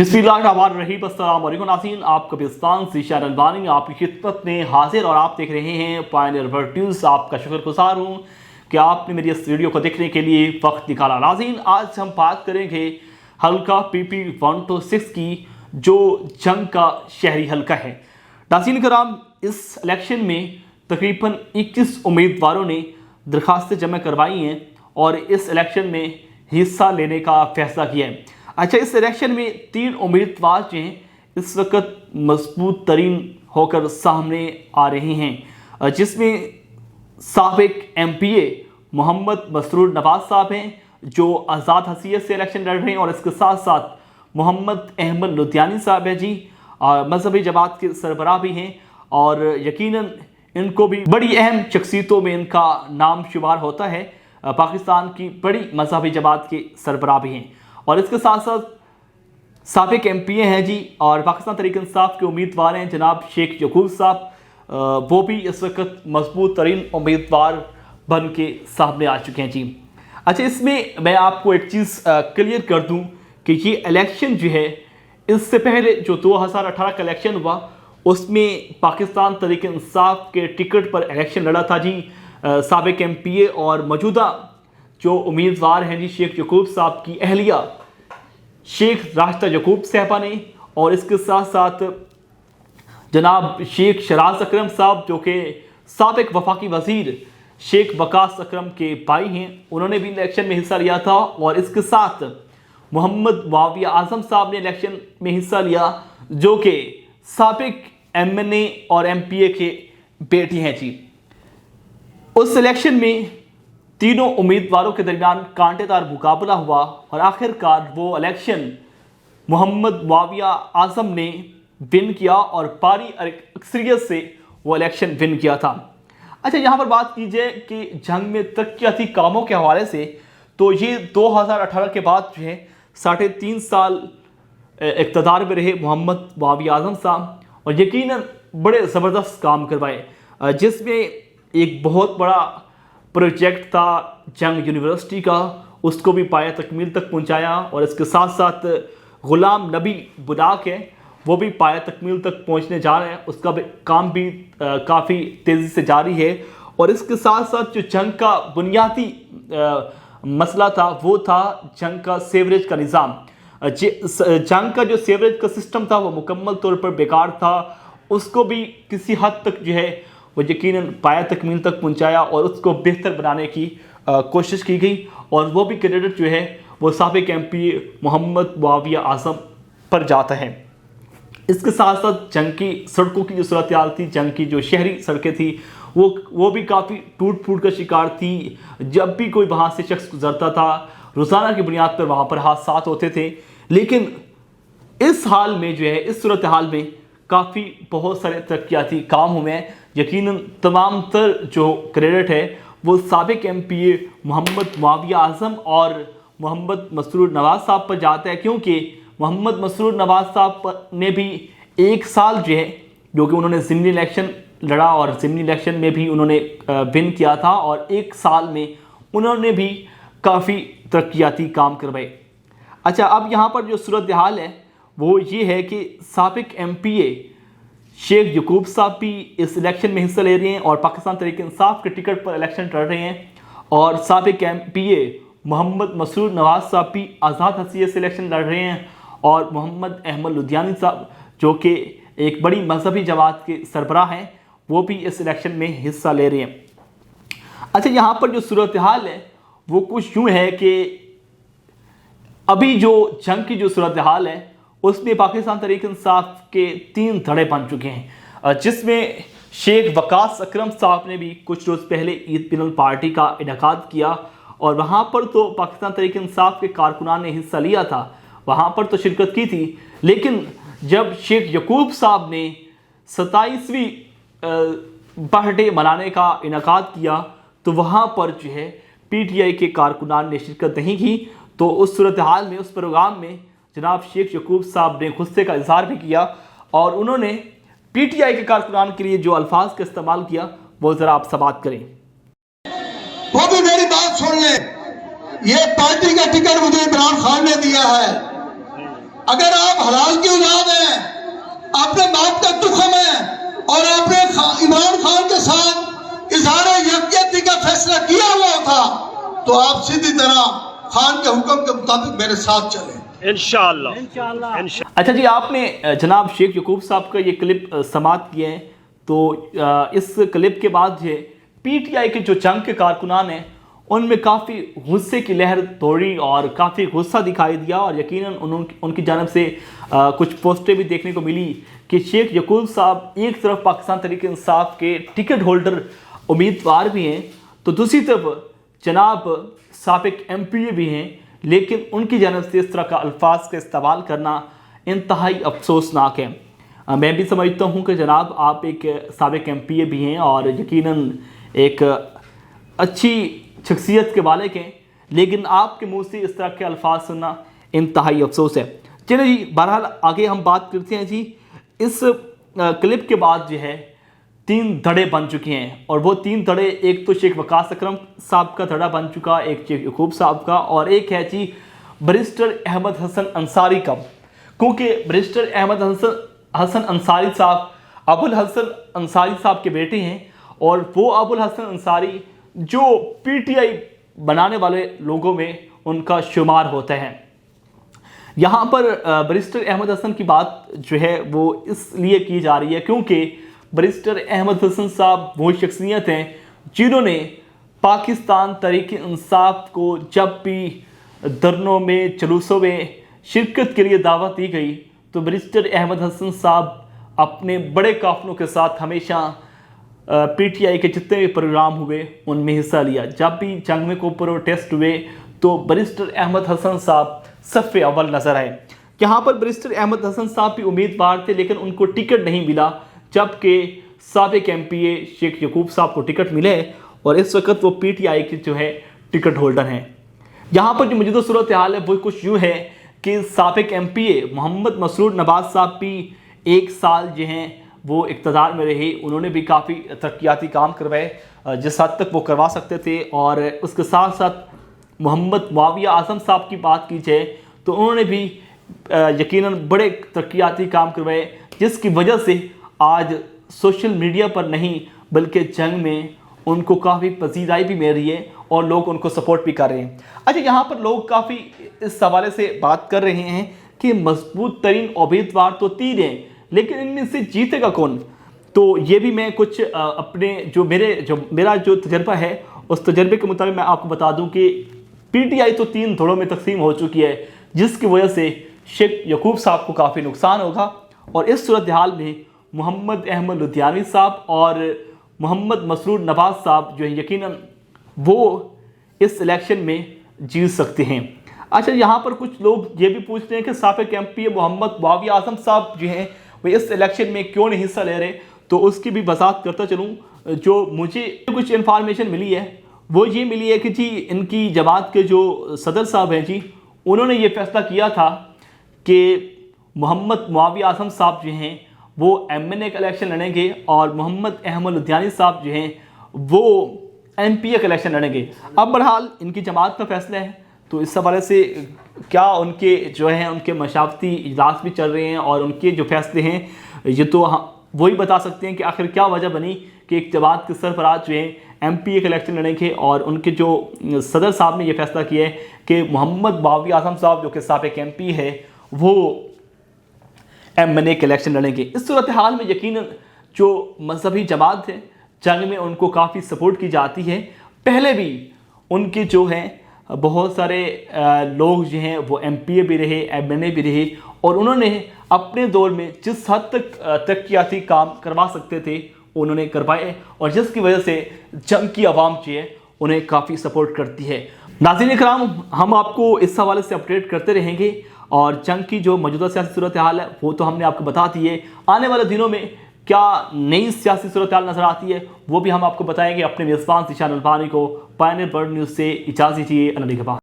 बिस्मिल्लाहिर्रहमानिर्रहीम। नाज़रीन, आपका पाकिस्तान से शायर अलबानी आपकी खिदमत में हाजिर और आप देख रहे हैं पायनियर वर्ल्ड न्यूज़। आपका शुक्रगुजार हूँ कि आपने मेरी इस वीडियो को देखने के लिए वक्त निकाला। नाज़रीन, आज हम बात करेंगे हल्का PP 126 की, जो जंग का शहरी हल्का है। नाज़रीन कराम, इस इलेक्शन में तकरीबन 21 उम्मीदवारों ने दरखास्तें जमा करवाई हैं और इस इलेक्शन में हिस्सा लेने का फैसला किया है। अच्छा, इस इलेक्शन में 3 उम्मीदवार जो हैं इस वक्त मजबूत तरीन होकर सामने आ रहे हैं, जिसमें साबिक MPA मोहम्मद मसरूर नवाज साहब हैं, जो आज़ाद हसीयत से इलेक्शन लड़ रहे हैं, और इसके साथ साथ मोहम्मद अहमद लुधियानी साहब हैं जी, मजहबी जमात के सरबराह भी हैं, और यकीनन इनको भी बड़ी अहम शख्सियतों में इनका नाम शुमार होता है। पाकिस्तान की बड़ी मजहबी जमात के सरबराह भी हैं, और इसके साथ साथ साबिक MPA हैं जी, और पाकिस्तान तहरीक इंसाफ के उम्मीदवार हैं जनाब शेख यकूब साहब। वो भी इस वक्त मजबूत तरीन उम्मीदवार बन के सामने आ चुके हैं जी। अच्छा, इसमें मैं आपको एक चीज़ क्लियर कर दूं कि ये इलेक्शन जो है, इससे पहले जो 2018 का इलेक्शन हुआ उसमें पाकिस्तान तहरीक इंसाफ के टिकट पर इलेक्शन लड़ा था जी साबिक MPA और मौजूदा जो उम्मीदवार हैं जी शेख यकूब साहब की अहलिया शेख राशिदा यकूब साहबा ने, और इसके साथ साथ जनाब शेख शराज अकरम साहब, जो कि साबिक वफाकी वजीर शेख वकास अकरम के भाई हैं, उन्होंने भी इलेक्शन में हिस्सा लिया था। और इसके साथ मोहम्मद मुआविया आजम साहब ने इलेक्शन में हिस्सा लिया, जो कि साबिक MNA और MPA के बेटी हैं जी। उस इलेक्शन में तीनों उम्मीदवारों के दरमियान कांटेदार मुकाबला हुआ और आखिरकार वो इलेक्शन मोहम्मद मुआविया आजम ने विन किया और भारी अक्सरियत से वो इलेक्शन विन किया था। अच्छा, यहाँ पर बात की जाए कि जंग में तरक्याती कामों के हवाले से, तो ये 2018 के बाद जो है 3.5 साल इक़्तिदार में रहे मोहम्मद मुआविया आजम साहब, और यकीनन बड़े ज़बरदस्त काम करवाए, जिसमें एक बहुत बड़ा प्रोजेक्ट था जंग यूनिवर्सिटी का, उसको भी पाया तकमील तक पहुंचाया, और इसके साथ साथ ग़ुलाम नबी बुलाक है, वो भी पाया तकमील तक पहुंचने जा रहे हैं, उसका भी काम भी काफ़ी तेज़ी से जारी है। और इसके साथ साथ जो जंग का बुनियादी मसला था वो था जंग का सीवरेज का निज़ाम। जंग का जो सीवरेज का सिस्टम था वो मुकम्मल तौर पर बेकार था, उसको भी किसी हद तक जो है वो यकीनन पाया तकमील तक पहुंचाया और उसको बेहतर बनाने की कोशिश की गई, और वो भी क्रेडिट जो है वो साबिक MPA मोहम्मद मुआविया आजम पर जाता है। इसके साथ साथ जंग की सड़कों की जो सूरत हाल थी, जंग की जो शहरी सड़कें थी, वो भी काफ़ी टूट फूट का शिकार थी। जब भी कोई वहाँ से शख्स गुजरता था, रोज़ाना की बुनियाद पर वहाँ पर हादसा होते थे। लेकिन इस हाल में जो है, इस सूरत हाल में काफ़ी बहुत सारे तरक्याती काम हुए हैं। यकीनन तमाम तर जो क्रेडिट है वो साबिक MPA मोहम्मद मुआविया आजम और मोहम्मद मसरूर नवाज साहब पर जाता है, क्योंकि मोहम्मद मसरूर नवाज साहब ने भी 1 साल जो है, जो कि उन्होंने ज़िमनी इलेक्शन लड़ा और ज़िमनी इलेक्शन में भी उन्होंने विन किया था, और 1 साल में उन्होंने भी काफ़ी तरक्याती काम करवाए। अच्छा, अब यहाँ पर जो सूरत हाल है वो ये है कि साबिक MPA शेख यकूब साहब भी इस इलेक्शन में हिस्सा ले रहे हैं और पाकिस्तान तहरीक इंसाफ के टिकट पर इलेक्शन लड़ रहे हैं, और साबिक MPA मोहम्मद मसरूर नवाज साहब भी आज़ाद हसीयत से इलेक्शन लड़ रहे हैं, और मोहम्मद अहमद लुधियानी साहब, जो कि एक बड़ी मजहबी जमात के सरबराह हैं, वो भी इस इलेक्शन में हिस्सा ले रहे हैं। अच्छा, यहाँ पर जो सूरत हाल है वो कुछ यूँ है कि अभी जो जंग की जो सूरत हाल है उसमें पाकिस्तान तहरीक इंसाफ के 3 धड़े बन चुके हैं, जिसमें शेख वकास अकरम साहब ने भी कुछ रोज़ पहले ईद मिलन पार्टी का इनेकाद किया, और वहाँ पर तो पाकिस्तान तहरीक इंसाफ के कारकुनान ने हिस्सा लिया था, वहाँ पर तो शिरकत की थी। लेकिन जब शेख यकूब साहब ने 27वीं बर्थडे मनाने का इनेकाद किया, तो वहाँ पर जो है PTI के कारकुनान ने शिरकत नहीं की। तो उस सूरत हाल में, उस प्रोग्राम में जनाब शेख यकूब साहब ने गुस्से का इजहार भी किया, और उन्होंने PTI के कारकुनान के लिए जो अल्फाज का इस्तेमाल किया वो ज़रा आप समाअत करें। वो भी मेरी बात सुन लें, ये पार्टी का टिकट मुझे इमरान खान ने दिया है। अगर आप हलाल की औलाद है, अपने बाप का तुखम है और आपने इमरान खान के साथ इजहार यकजहती का फैसला किया हुआ था, तो आप सीधी तरह खान के हुक्म के मुताबिक मेरे साथ चलें इंशाअल्लाह। अच्छा जी, आपने जनाब शेख यकूब साहब का ये क्लिप समाप्त किए हैं, तो इस क्लिप के बाद जो पीटीआई के जो जंग के कारकुनान हैं उनमें काफ़ी गुस्से की लहर दौड़ी और काफ़ी गुस्सा दिखाई दिया, और यकीनन उनकी जानब से कुछ पोस्टें भी देखने को मिली कि शेख यकूब साहब एक तरफ पाकिस्तान तहरीक इंसाफ के टिकट होल्डर उम्मीदवार भी हैं, तो दूसरी तरफ जनाब साबिक MPA भी हैं, लेकिन उनकी जानब से इस तरह का अल्फाज का इस्तेमाल करना इंतहाई अफसोसनाक है। मैं भी समझता हूँ कि जनाब आप एक साबिक MPA भी हैं और यकीनन एक अच्छी शख्सियत के मालिक हैं, लेकिन आपके मुंह से इस तरह के अल्फाज सुनना इंतहाई अफसोस है। चलिए जी, बहरहाल आगे हम बात करते हैं जी। इस क्लिप के बाद जो है 3 धड़े बन चुके हैं, और वो 3 धड़े, एक तो शेख वकास अकरम साहब का धड़ा बन चुका, एक शेख यकूब साहब का, और एक है जी बैरिस्टर अहमद हसन अंसारी का। क्योंकि बैरिस्टर अहमद हसन अंसारी साहब अबुल हसन अंसारी साहब के बेटे हैं, और वो अबुल हसन अंसारी जो PTI बनाने वाले लोगों में उनका शुमार होता है। यहाँ पर बैरिस्टर अहमद हसन की बात जो है वो इसलिए की जा रही है क्योंकि बैरिस्टर अहमद हसन साहब वो शख्सियत हैं जिन्होंने पाकिस्तान तहरीक इंसाफ को जब भी धरनों में, जुलूसों में शिरकत के लिए दावत दी गई, तो बैरिस्टर अहमद हसन साहब अपने बड़े काफिलों के साथ हमेशा PTI के जितने भी प्रोग्राम हुए उनमें हिस्सा लिया। जब भी जंग में को प्रोटेस्ट हुए तो बैरिस्टर अहमद हसन साहब सफ़े अव्वल नजर आए। यहाँ पर बैरिस्टर अहमद हसन साहब भी उम्मीदवार थे, लेकिन उनको टिकट नहीं मिला, जबकि साबिक MPA शेख यकूब साहब को टिकट मिले, और इस वक्त वो PTI के जो है टिकट होल्डर हैं। यहाँ पर जो मौजूदा सूरत हाल है वो कुछ यूँ है कि साबिक MPA मोहम्मद मसरूर नवाज साहब भी 1 साल जो हैं वो इक़्तिदार में रहे, उन्होंने भी काफ़ी तरक्याती काम करवाए जिस हद तक वो करवा सकते थे, और उसके साथ साथ मोहम्मद मुआविया आज़म साहब की बात की जाए तो उन्होंने भी यकीनन बड़े तरक्याती काम करवाए, जिसकी वजह से आज सोशल मीडिया पर नहीं बल्कि जंग में उनको काफ़ी पसीदाई भी मिल रही है और लोग उनको सपोर्ट भी कर रहे हैं। अच्छा, यहाँ पर लोग काफ़ी इस हवाले से बात कर रहे हैं कि मजबूत तरीन उम्मीदवार तो 3 हैं, लेकिन इनमें से जीतेगा कौन? तो ये भी मैं कुछ अपने मेरा जो तजर्बा है उस तजर्बे के मुताबिक मैं आपको बता दूं कि PTI तो 3 धड़ों में तकसीम हो चुकी है, जिसकी वजह से शेख यकूब साहब को काफ़ी नुकसान होगा, और इस सूरत हाल में मोहम्मद अहमद लुधियानवी साहब और मोहम्मद मसरूर नवाज साहब जो है यकीनन वो इस इलेक्शन में जीत सकते हैं। अच्छा, यहाँ पर कुछ लोग ये भी पूछ रहे हैं कि साबिक MPA मोहम्मद मुआविया आज़म साहब जो हैं वो इस इलेक्शन में क्यों नहीं हिस्सा ले रहे, तो उसकी भी वजाहत करता चलूँ। जो मुझे कुछ इन्फॉर्मेशन मिली है वो ये मिली है कि जी इनकी जमात के जो सदर साहब हैं जी, उन्होंने ये फैसला किया था कि मोहम्मद मुआविया आज़म साहब जो हैं वो MNA का इलेक्शन लड़ेंगे और मोहम्मद अहमद लुधियानी साहब जो हैं वो MPA का इलेक्शन लड़ेंगे। अब बहरहाल इनकी जमात का फैसला है, तो इस हवाले से क्या उनके जो हैं उनके मशावती इजलास भी चल रहे हैं और उनके जो फैसले हैं ये तो वही बता सकते हैं कि आखिर क्या वजह बनी कि एक जमात के सरफराज जो हैं MPA के इलेक्शन लड़ेंगे, और उनके जो सदर साहब ने यह फैसला किया है कि मोहम्मद मुआविया आज़म साहब जो कि साबिक MP है वो MNA के इलेक्शन लड़ेंगे। इस सूरत हाल में यकीनन जो मजहबी जमात है जंग में उनको काफ़ी सपोर्ट की जाती है। पहले भी उनके जो हैं बहुत सारे लोग जो हैं वो MPA भी रहे, MNA भी रहे, और उन्होंने अपने दौर में जिस हद तक तरक्याती काम करवा सकते थे उन्होंने करवाए, और जिसकी वजह से जंग की आवाम जो है उन्हें काफ़ी सपोर्ट करती है। नाज़रीन इकराम, हम आपको इस हवाले से अपडेट करते रहेंगे, और जंग की जो मौजूदा सियासी सूरत हाल है वो तो हमने आपको बता दी है। आने वाले दिनों में क्या नई सियासी सूरत हाल नज़र आती है वो भी हम आपको बताएंगे। अपने मेज़बान ज़ीशान अल्बानी को पायनियर वर्ल्ड न्यूज़ से इजाज़त दीजिए। अल्लाह के बाद।